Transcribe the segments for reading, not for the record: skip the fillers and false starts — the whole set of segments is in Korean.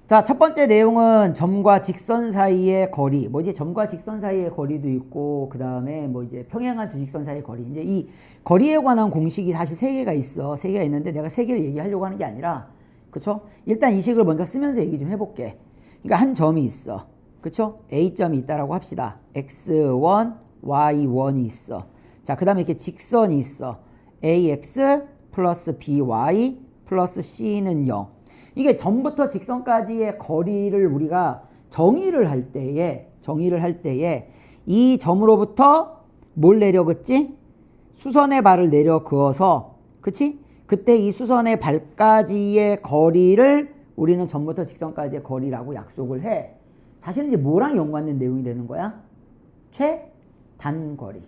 자, 첫 번째 내용은 점과 직선 사이의 거리. 뭐 이제 점과 직선 사이의 거리도 있고, 그 다음에 뭐 이제 평행한 두 직선 사이의 거리. 이제 이 거리에 관한 공식이 사실 세 개가 있어. 세 개가 있는데 내가 세 개를 얘기하려고 하는 게 아니라, 그쵸? 일단 이 식을 먼저 쓰면서 얘기 좀 해볼게. 그러니까 한 점이 있어. 그쵸? A점이 있다라고 합시다. X1, Y1이 있어. 자, 그 다음에 이렇게 직선이 있어. AX 플러스 BY 플러스 C는 0. 이게 점부터 직선까지의 거리를 우리가 정의를 할 때에 이 점으로부터 뭘 내려 긋지? 수선의 발을 내려 그어서, 그치? 그때 이 수선의 발까지의 거리를 우리는 점부터 직선까지의 거리라고 약속을 해. 사실은 이제 뭐랑 연관된 내용이 되는 거야? 최단거리.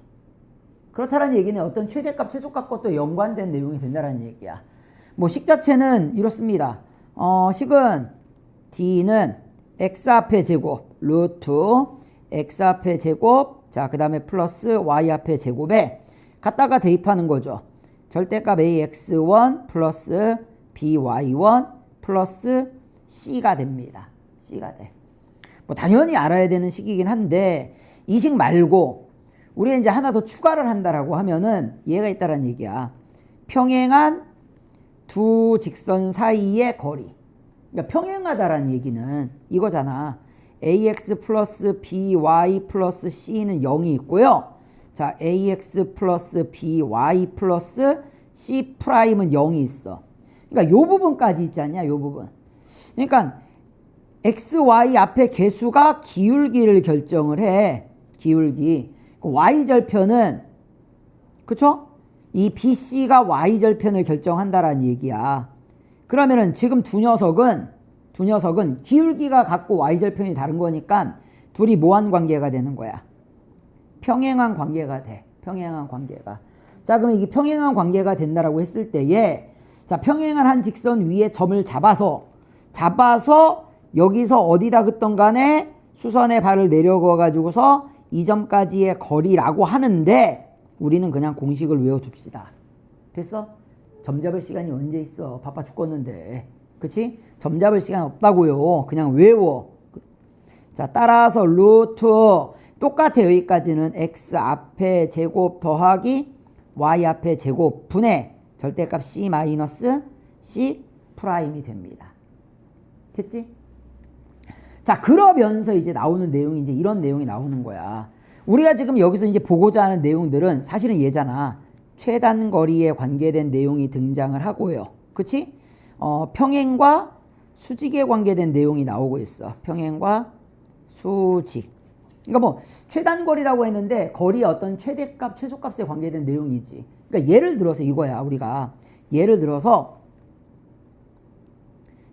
그렇다는 얘기는 어떤 최대값, 최소값과 또 연관된 내용이 된다는 얘기야. 뭐 식 자체는 이렇습니다. 식은 D는 X 앞의 제곱 루트 X 앞의 제곱, 자, 그 다음에 플러스 Y 앞의 제곱에 갖다가 대입하는 거죠. 절대값 AX1 플러스 BY1 플러스 C가 됩니다. C가 돼. 뭐 당연히 알아야 되는 식이긴 한데 이 식 말고 우리가 이제 하나 더 추가를 한다라고 하면은 얘가 있다라는 얘기야. 평행한 두 직선 사이의 거리. 그러니까 평행하다라는 얘기는 이거잖아. AX 플러스 BY 플러스 C는 0이 있고요. 자, AX 플러스 BY 플러스 C 프라임은 0이 있어. 그러니까 요 부분까지 있지 않냐, 요 부분. 그러니까 X, Y 앞에 개수가 기울기를 결정을 해. 기울기. Y절편은, 그쵸? 이 BC가 Y절편을 결정한다라는 얘기야. 그러면은 지금 두 녀석은 기울기가 같고 Y절편이 다른 거니까 둘이 뭐한 관계가 되는 거야? 평행한 관계가 돼. 평행한 관계가. 자, 그럼 이게 평행한 관계가 된다라고 했을 때에, 자, 평행한 한 직선 위에 점을 잡아서 여기서 어디다 긋던 간에 수선의 발을 내려가 가지고서 이 점까지의 거리라고 하는데 우리는 그냥 공식을 외워둡시다. 됐어? 점 잡을 시간이 언제 있어? 바빠 죽겠는데. 그치? 점 잡을 시간 없다고요. 그냥 외워. 자, 따라서 루트 똑같아. 여기까지는 x 앞에 제곱 더하기 y 앞에 제곱 분의 절대값 c 마이너스 c 프라임이 됩니다. 됐지? 자, 그러면서 이제 나오는 내용이 이제 이런 내용이 나오는 거야. 우리가 지금 여기서 이제 보고자 하는 내용들은 사실은 얘잖아. 최단거리에 관계된 내용이 등장을 하고요. 그치? 평행과 수직에 관계된 내용이 나오고 있어. 평행과 수직. 그러니까 뭐 최단거리라고 했는데 거리의 어떤 최대값, 최소값에 관계된 내용이지. 그러니까 예를 들어서 이거야. 우리가 예를 들어서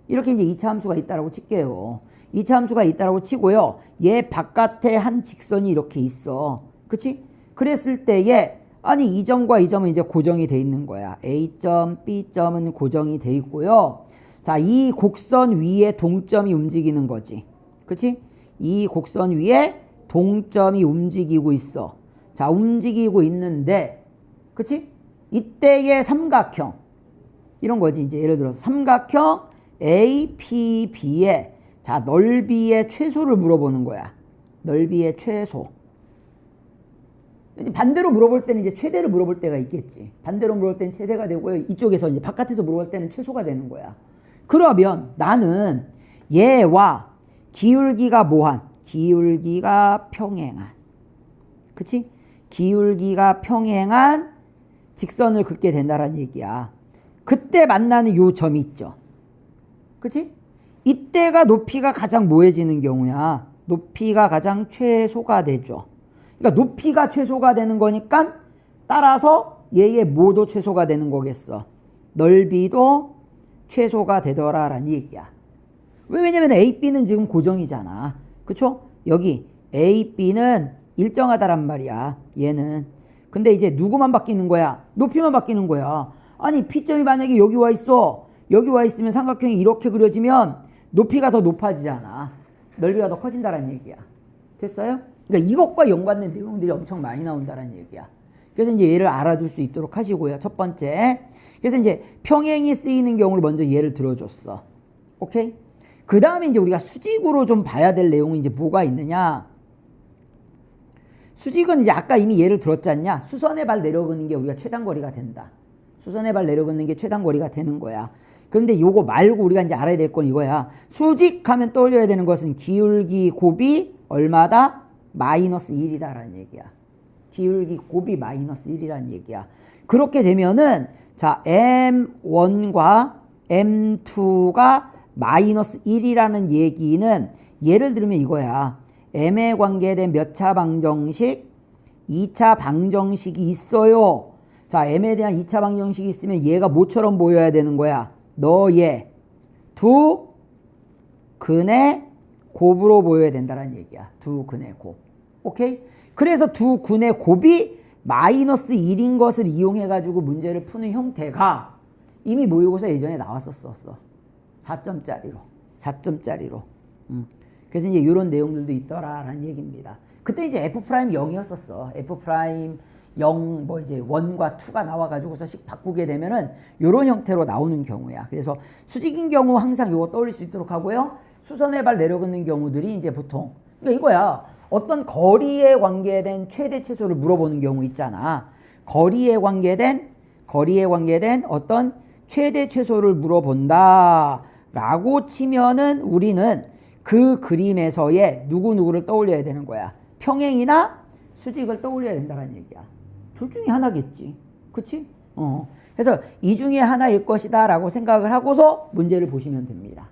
이렇게 이제 2차 함수가 있다라고 칠게요. 2차 함수가 있다라고 치고요. 얘 바깥에 한 직선이 이렇게 있어. 그치? 그랬을 때에 아니 이 점과 이 점은 이제 고정이 돼 있는 거야. A점, B점은 고정이 돼 있고요. 자, 이 곡선 위에 동점이 움직이는 거지. 그치? 이 곡선 위에 동점이 움직이고 있어. 자, 움직이고 있는데, 그치? 이때의 삼각형. 이런 거지. 이제 예를 들어서 삼각형 APB의 자, 넓이의 최소를 물어보는 거야. 넓이의 최소. 반대로 물어볼 때는 이제 최대를 물어볼 때가 있겠지. 반대로 물어볼 때는 최대가 되고요. 이쪽에서 이제 바깥에서 물어볼 때는 최소가 되는 거야. 그러면 나는 얘와 기울기가 뭐한? 기울기가 평행한. 그치? 기울기가 평행한 직선을 긋게 된다는 얘기야. 그때 만나는 요 점이 있죠. 그치? 이때가 높이가 가장 뭐해지는 경우야. 높이가 가장 최소가 되죠. 그러니까 높이가 최소가 되는 거니까 따라서 얘의 뭐도 최소가 되는 거겠어. 넓이도 최소가 되더라라는 얘기야. 왜냐면 A, B는 지금 고정이잖아. 그쵸? 여기 A, B는 일정하다란 말이야. 얘는. 근데 이제 누구만 바뀌는 거야? 높이만 바뀌는 거야. 아니 P점이 만약에 여기 와 있어. 여기 와 있으면 삼각형이 이렇게 그려지면 높이가 더 높아지잖아. 넓이가 더 커진다는 얘기야. 됐어요? 그러니까 이것과 연관된 내용들이 엄청 많이 나온다는 얘기야. 그래서 이제 얘를 알아둘 수 있도록 하시고요. 첫 번째. 그래서 이제 평행이 쓰이는 경우를 먼저 예를 들어줬어. 오케이? 그 다음에 이제 우리가 수직으로 좀 봐야 될 내용이 이제 뭐가 있느냐. 수직은 이제 아까 이미 예를 들었지 않냐. 수선의 발 내려긋는 게 우리가 최단거리가 된다. 수선의 발 내려긋는 게 최단거리가 되는 거야. 그런데 요거 말고 우리가 이제 알아야 될 건 이거야. 수직하면 떠올려야 되는 것은 기울기 곱이 얼마다? 마이너스 1이다라는 얘기야. 기울기 곱이 마이너스 1이라는 얘기야. 그렇게 되면은 자 M1과 M2가 마이너스 1이라는 얘기는 예를 들면 이거야. M에 관계된 몇 차 방정식? 2차 방정식이 있어요. 자, M에 대한 2차 방정식이 있으면 얘가 뭐처럼 보여야 되는 거야? 너의 두 근의 곱으로 보여야 된다는 얘기야. 두 근의 곱. 오케이? 그래서 두 근의 곱이 마이너스 1인 것을 이용해 가지고 문제를 푸는 형태가 이미 모의고사 예전에 나왔었어. 4점짜리로. 그래서 이제 이런 내용들도 있더라라는 얘기입니다. 그때 이제 F' 0이었었어. F' 0, 뭐 이제 1과 2가 나와가지고서 식 바꾸게 되면은 요런 형태로 나오는 경우야. 그래서 수직인 경우 항상 요거 떠올릴 수 있도록 하고요. 수선의 발 내려긋는 경우들이 이제 보통, 그러니까 이거야. 어떤 거리에 관계된 최대 최소를 물어보는 경우 있잖아. 거리에 관계된 어떤 최대 최소를 물어본다 라고 치면은 우리는 그 그림에서의 누구누구를 떠올려야 되는 거야. 평행이나 수직을 떠올려야 된다는 얘기야. 둘 중에 하나겠지. 그치? 그래서 이 중에 하나일 것이다 라고 생각을 하고서 문제를 보시면 됩니다.